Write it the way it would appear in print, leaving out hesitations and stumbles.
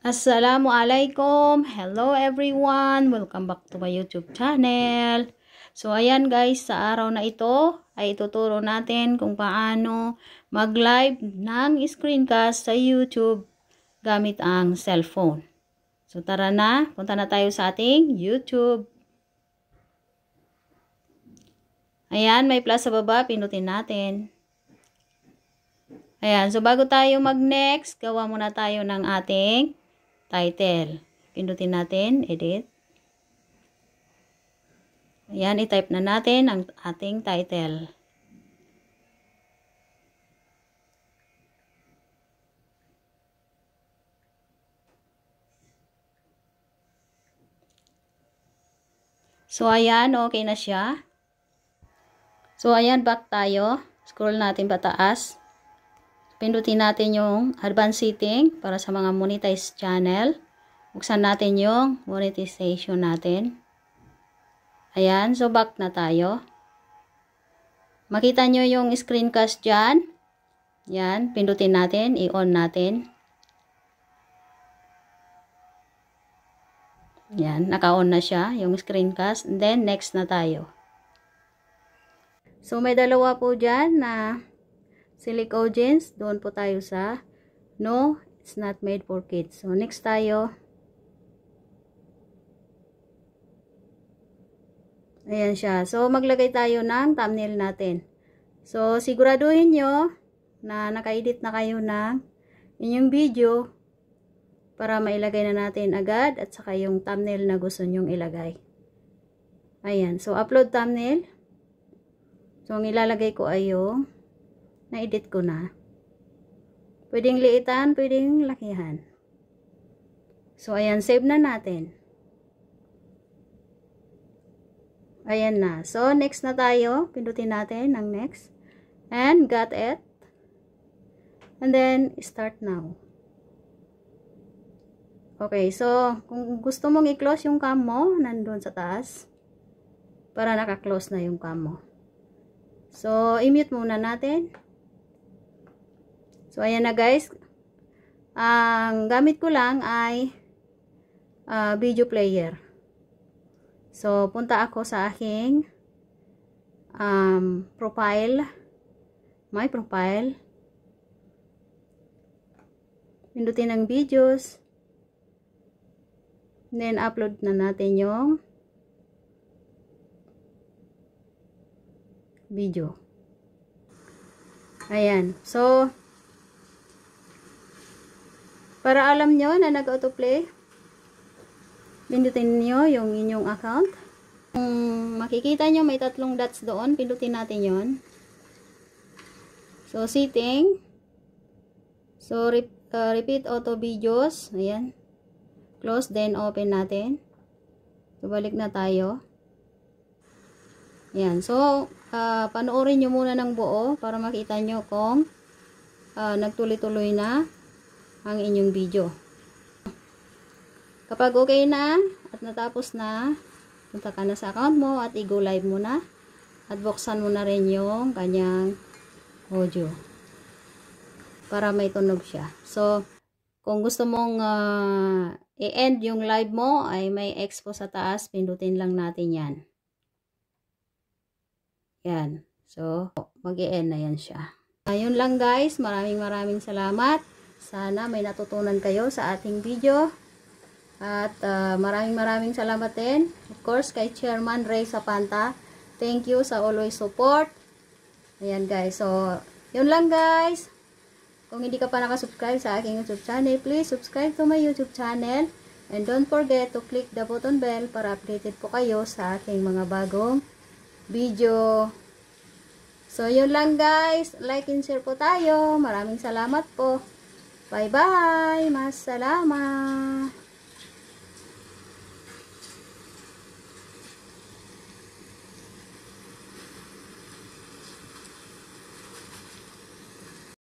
Assalamualaikum. Hello everyone. Welcome back to my YouTube channel. So ayan guys, sa araw na ito ay ituturo natin kung paano mag-live ng screencast sa YouTube gamit ang cellphone. So tara na, punta na tayo sa ating YouTube. Ayan, may plus sa baba, pinutin natin. Ayan, so bago tayo mag-next, gawa muna tayo ng ating title. Pindutin natin, edit. Ayan, i-type na natin ang ating title. So, ayan, okay na siya. So, ayan, back tayo. Scroll natin pataas. Pindutin natin yung advanced setting para sa mga monetized channel. Buksan natin yung monetization natin. Ayan, so back na tayo. Makita nyo yung screencast dyan. Yan, pindutin natin, i-on natin. Yan, naka-on na siya yung screencast. And then, next na tayo. So, may dalawa po dyan na select audience, doon po tayo sa no, it's not made for kids. So, next tayo. Ayan siya. So, maglagay tayo ng thumbnail natin. So, siguraduhin nyo na naka-edit na kayo ng inyong video para mailagay na natin agad at saka yung thumbnail na gusto nyong ilagay. Ayan. So, upload thumbnail. So, ang ilalagay ko ay yung na-edit ko na. Pwedeng liitan, pwedeng lakihan. So, ayan, save na natin. Ayan na. So, next na tayo. Pindutin natin ang next. And, got it. And then, start now. Okay, so, kung gusto mong i-close yung cam mo, nandun sa taas. Para naka-close na yung cam mo. So, i-mute muna natin. So, ayan na guys. Ang gamit ko lang ay video player. So, punta ako sa aking profile. My profile. Pindutin ang videos. Then, upload na natin yung video. Ayan. So, para alam nyo na nag-autoplay, pindutin nyo yung inyong account. Kung makikita nyo may tatlong dots doon, pindutin natin yon. So, setting. So, repeat auto videos. Ayan. Close, then open natin. So, balik na tayo. Ayan. So, panoorin nyo muna ng buo para makita nyo kung nagtuloy-tuloy na ang inyong video. Kapag okay na at natapos na, punta ka na sa account mo at i-go live mo na at buksan mo na rin yung kanyang audio para may tunog siya. So, kung gusto mong i-end yung live mo ay may expo sa taas, pindutin lang natin yan. Yan. So, mag-i-end na yan siya. Ayun lang guys, maraming salamat. Sana may natutunan kayo sa ating video. At maraming salamat din. Of course, kay Chairman Ray Sapanta. Thank you sa always support. Ayan guys. So, yun lang guys. Kung hindi ka pa nakasubscribe sa aking YouTube channel, please subscribe to my YouTube channel. And don't forget to click the button bell para updated po kayo sa aking mga bagong video. So, yun lang guys. Like and share po tayo. Maraming salamat po. Bye-bye. Masalama.